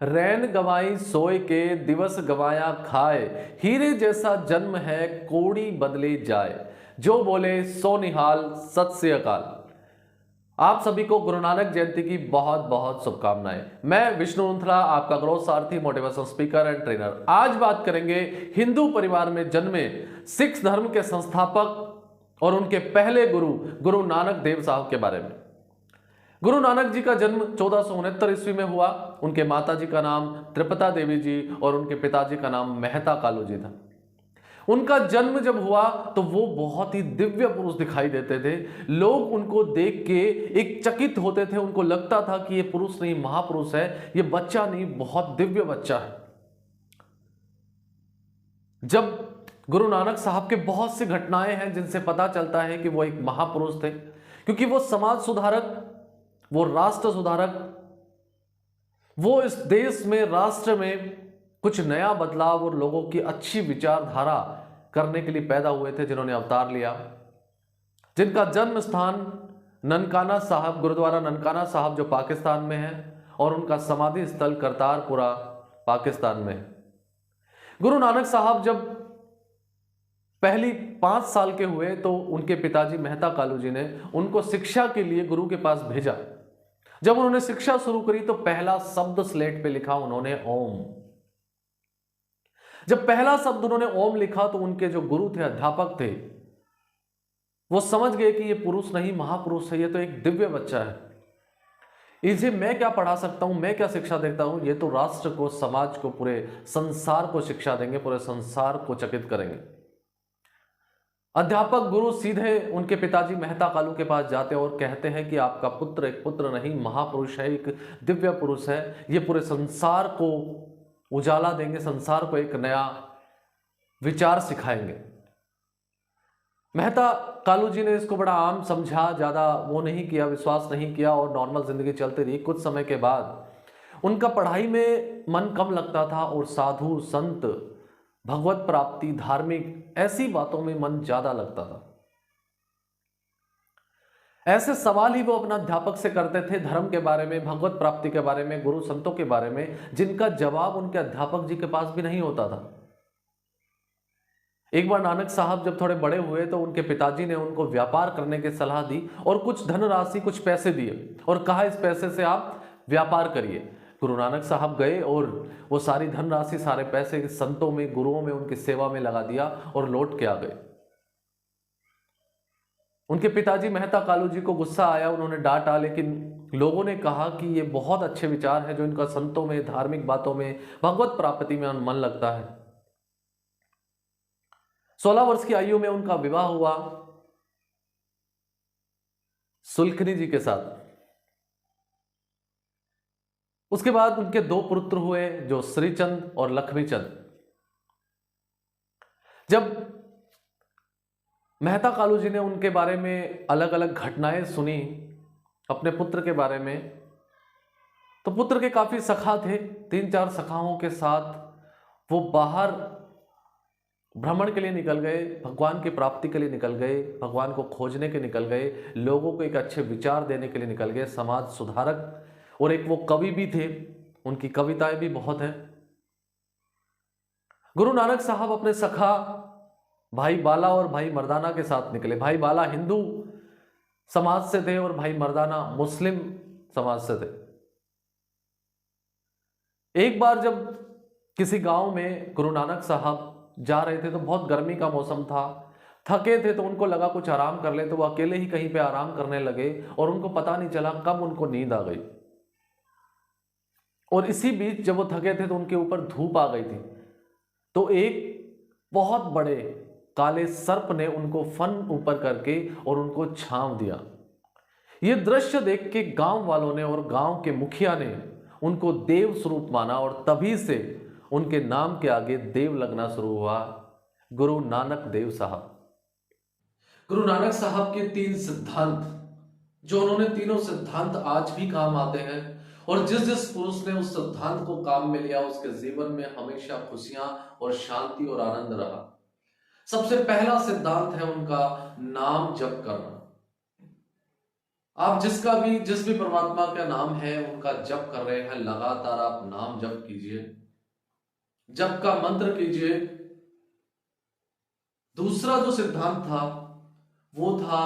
रैन गवाई सोए के दिवस गवाया खाए, हीरे जैसा जन्म है कोड़ी बदले जाए, जो बोले सो निहाल, सत श्री अकाल। आप सभी को गुरु नानक जयंती की बहुत बहुत शुभकामनाएं। मैं विष्णु उंथला, आपका growth Sarathi, motivation speaker and trainer. आज बात करेंगे हिंदू परिवार में जन्मे सिख धर्म के संस्थापक और उनके पहले गुरु गुरु नानक देव साहब के बारे में। गुरु नानक जी का जन्म 1469 ईस्वी में हुआ। उनके माता जी का नाम त्रिपता देवी जी और उनके पिताजी का नाम मेहता कालू जी था। उनका जन्म जब हुआ तो वो बहुत ही दिव्य पुरुष दिखाई देते थे। लोग उनको देख के एक चकित होते थे, उनको लगता था कि ये पुरुष नहीं महापुरुष है, ये बच्चा नहीं बहुत दिव्य बच्चा है। जब गुरु नानक साहब के बहुत सी घटनाएं हैं जिनसे पता चलता है कि वो एक महापुरुष थे, क्योंकि वो समाज सुधारक, वो राष्ट्र सुधारक, वो इस देश में राष्ट्र में कुछ नया बदलाव और लोगों की अच्छी विचारधारा करने के लिए पैदा हुए थे, जिन्होंने अवतार लिया, जिनका जन्म स्थान ननकाना साहब, गुरुद्वारा ननकाना साहब जो पाकिस्तान में है, और उनका समाधि स्थल करतारपुरा पाकिस्तान में है। गुरु नानक साहब जब पहली 5 साल के हुए तो उनके पिताजी मेहता कालू जी ने उनको शिक्षा के लिए गुरु के पास भेजा। जब उन्होंने शिक्षा शुरू करी तो पहला शब्द स्लेट पे लिखा उन्होंने ओम। जब पहला शब्द उन्होंने ओम लिखा तो उनके जो गुरु थे, अध्यापक थे, वो समझ गए कि ये पुरुष नहीं महापुरुष है, ये तो एक दिव्य बच्चा है। इसे मैं क्या पढ़ा सकता हूं, मैं क्या शिक्षा देता हूं, ये तो राष्ट्र को, समाज को, पूरे संसार को शिक्षा देंगे, पूरे संसार को चकित करेंगे। अध्यापक गुरु सीधे उनके पिताजी मेहता कालू के पास जाते और कहते हैं कि आपका पुत्र एक पुत्र नहीं महापुरुष है, एक दिव्य पुरुष है, ये पूरे संसार को उजाला देंगे, संसार को एक नया विचार सिखाएंगे। मेहता कालू जी ने इसको बड़ा आम समझा, ज्यादा वो नहीं किया, विश्वास नहीं किया और नॉर्मल जिंदगी चलती रही। कुछ समय के बाद उनका पढ़ाई में मन कम लगता था और साधु संत, भगवत प्राप्ति, धार्मिक ऐसी बातों में मन ज्यादा लगता था। ऐसे सवाल ही वो अपना अध्यापक से करते थे, धर्म के बारे में, भगवत प्राप्ति के बारे में, गुरु संतों के बारे में, जिनका जवाब उनके अध्यापक जी के पास भी नहीं होता था। एक बार नानक साहब जब थोड़े बड़े हुए तो उनके पिताजी ने उनको व्यापार करने की सलाह दी और कुछ धनराशि, कुछ पैसे दिए और कहा इस पैसे से आप व्यापार करिए। गुरु नानक साहब गए और वो सारी धनराशि, सारे पैसे संतों में, गुरुओं में, उनकी सेवा में लगा दिया और लौट के आ गए। उनके पिताजी मेहता कालू जी को गुस्सा आया, उन्होंने डांटा, लेकिन लोगों ने कहा कि ये बहुत अच्छे विचार हैं जो इनका संतों में, धार्मिक बातों में, भगवत प्राप्ति में मन लगता है। 16 वर्ष की आयु में उनका विवाह हुआ सुलखनी जी के साथ। उसके बाद उनके 2 पुत्र हुए जो श्रीचंद और लक्ष्मीचंद। जब मेहता कालू जी ने उनके बारे में अलग अलग घटनाएं सुनी अपने पुत्र के बारे में, तो पुत्र के काफी सखा थे, 3-4 सखाओं के साथ वो बाहर भ्रमण के लिए निकल गए, भगवान की प्राप्ति के लिए निकल गए, भगवान को खोजने के निकल गए, लोगों को एक अच्छे विचार देने के लिए निकल गए, समाज सुधारक। और एक वो कवि भी थे, उनकी कविताएं भी बहुत हैं। गुरु नानक साहब अपने सखा भाई बाला और भाई मर्दाना के साथ निकले। भाई बाला हिंदू समाज से थे और भाई मर्दाना मुस्लिम समाज से थे। एक बार जब किसी गांव में गुरु नानक साहब जा रहे थे तो बहुत गर्मी का मौसम था, थके थे, तो उनको लगा कुछ आराम कर ले, तो वो अकेले ही कहीं पे आराम करने लगे और उनको पता नहीं चला कब उनको नींद आ गई। और इसी बीच जब वो थके थे तो उनके ऊपर धूप आ गई थी, तो एक बहुत बड़े काले सर्प ने उनको फन ऊपर करके और उनको छांव दिया। ये दृश्य देख के गांव वालों ने और गांव के मुखिया ने उनको देव स्वरूप माना और तभी से उनके नाम के आगे देव लगना शुरू हुआ, गुरु नानक देव साहब। गुरु नानक साहब के 3 सिद्धांत, जो उन्होंने तीनों सिद्धांत आज भी काम आते हैं, और जिस जिस पुरुष ने उस सिद्धांत को काम में लिया उसके जीवन में हमेशा खुशियां और शांति और आनंद रहा। सबसे पहला सिद्धांत है उनका नाम जप करना। आप जिस भी परमात्मा का नाम है उनका जप कर रहे हैं, लगातार आप नाम जप कीजिए, जप का मंत्र कीजिए। दूसरा जो सिद्धांत था वो था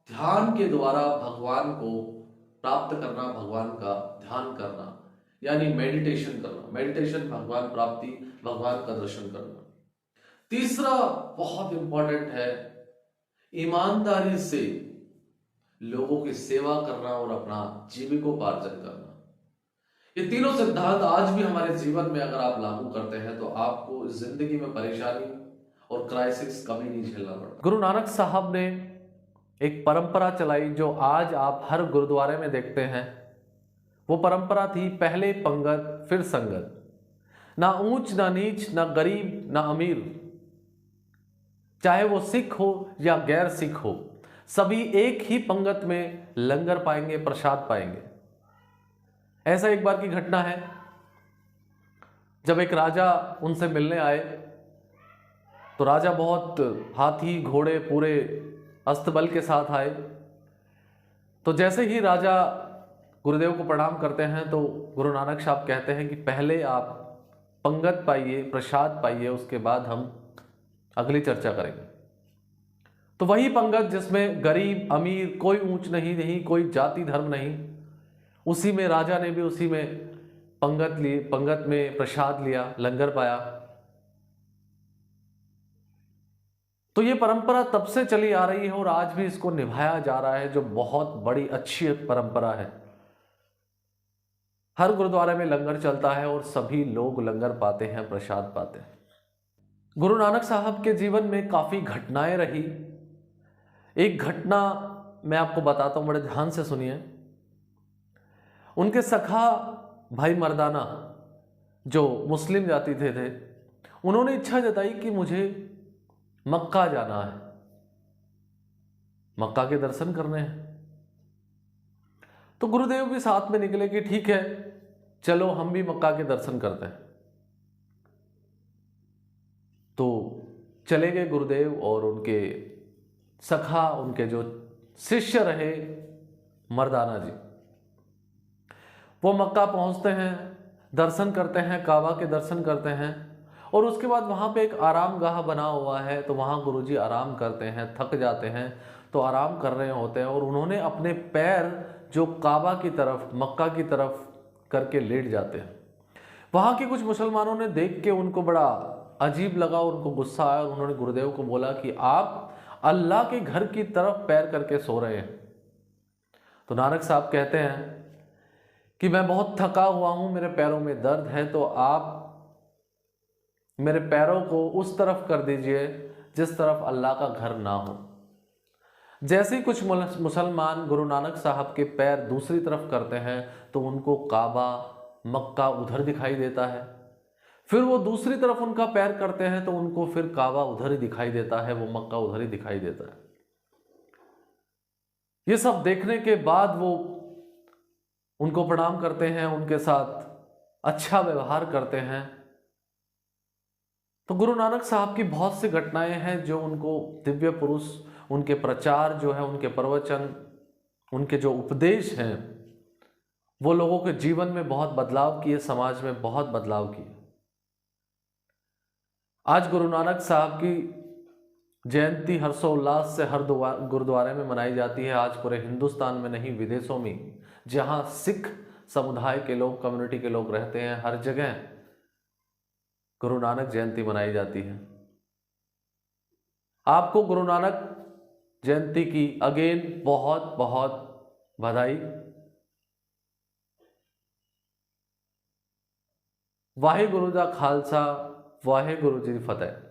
ध्यान के द्वारा भगवान को प्राप्त करना, भगवान का ध्यान करना, यानी मेडिटेशन करना। मेडिटेशन भगवान प्राप्ति, भगवान का दर्शन करना। तीसरा बहुत इंपॉर्टेंट है, ईमानदारी से लोगों की सेवा करना और अपना जीविकोपार्जन करना। ये तीनों सिद्धांत आज भी हमारे जीवन में अगर आप लागू करते हैं तो आपको जिंदगी में परेशानी और क्राइसिस कभी नहीं झेलना पड़ता। गुरु नानक साहब ने एक परंपरा चलाई जो आज आप हर गुरुद्वारे में देखते हैं। वो परंपरा थी पहले पंगत फिर संगत। ना ऊंच ना नीच, ना गरीब ना अमीर, चाहे वो सिख हो या गैर सिख हो, सभी एक ही पंगत में लंगर पाएंगे, प्रसाद पाएंगे। ऐसा एक बार की घटना है, जब एक राजा उनसे मिलने आए तो राजा बहुत हाथी घोड़े पूरे अस्तबल के साथ आए। तो जैसे ही राजा गुरुदेव को प्रणाम करते हैं तो गुरु नानक साहब कहते हैं कि पहले आप पंगत पाइए, प्रसाद पाइए, उसके बाद हम अगली चर्चा करेंगे। तो वही पंगत जिसमें गरीब अमीर, कोई ऊंच नहीं, कोई जाति धर्म नहीं, उसी में राजा ने भी उसी में पंगत में प्रसाद लिया, लंगर पाया। तो ये परंपरा तब से चली आ रही है और आज भी इसको निभाया जा रहा है, जो बहुत बड़ी अच्छी परंपरा है। हर गुरुद्वारे में लंगर चलता है और सभी लोग लंगर पाते हैं, प्रसाद पाते हैं। गुरु नानक साहब के जीवन में काफी घटनाएं रही। एक घटना मैं आपको बताता हूं, बड़े ध्यान से सुनिए। उनके सखा भाई मर्दाना जो मुस्लिम जाति थे, उन्होंने इच्छा जताई कि मुझे मक्का जाना है, मक्का के दर्शन करने हैं। तो गुरुदेव भी साथ में निकले कि ठीक है, चलो हम भी मक्का के दर्शन करते हैं। तो चले गए गुरुदेव और उनके सखा, उनके जो शिष्य रहे मर्दाना जी। वो मक्का पहुंचते हैं, दर्शन करते हैं, काबा के दर्शन करते हैं और उसके बाद वहाँ पे एक आराम गाह बना हुआ है। तो वहाँ गुरुजी आराम करते हैं, थक जाते हैं तो आराम कर रहे होते हैं और उन्होंने अपने पैर जो काबा की तरफ, मक्का की तरफ करके लेट जाते हैं। वहाँ के कुछ मुसलमानों ने देख के उनको बड़ा अजीब लगा, उनको गुस्सा आया और उन्होंने गुरुदेव को बोला कि आप अल्लाह के घर की तरफ पैर करके सो रहे हैं। तो नानक साहब कहते हैं कि मैं बहुत थका हुआ हूँ, मेरे पैरों में दर्द है, तो आप मेरे पैरों को उस तरफ कर दीजिए जिस तरफ अल्लाह का घर ना हो। जैसे ही कुछ मुसलमान गुरु नानक साहब के पैर दूसरी तरफ करते हैं तो उनको काबा, मक्का उधर दिखाई देता है। फिर वो दूसरी तरफ उनका पैर करते हैं तो उनको फिर काबा उधर ही दिखाई देता है, वो मक्का उधर ही दिखाई देता है। ये सब देखने के बाद वो उनको प्रणाम करते हैं, उनके साथ अच्छा व्यवहार करते हैं। तो गुरु नानक साहब की बहुत सी घटनाएं हैं जो उनको दिव्य पुरुष, उनके प्रचार जो है, उनके प्रवचन, उनके जो उपदेश हैं, वो लोगों के जीवन में बहुत बदलाव किए, समाज में बहुत बदलाव किए। आज गुरु नानक साहब की जयंती हर्षोल्लास से हर गुरुद्वारे में मनाई जाती है। आज पूरे हिंदुस्तान में नहीं, विदेशों में, जहां सिख समुदाय के लोग, कम्युनिटी के लोग रहते हैं, हर जगह गुरु नानक जयंती मनाई जाती है। आपको गुरु नानक जयंती की अगेन बहुत बहुत बधाई। वाहे गुरु दा खालसा, वाहे गुरु जी फतेह।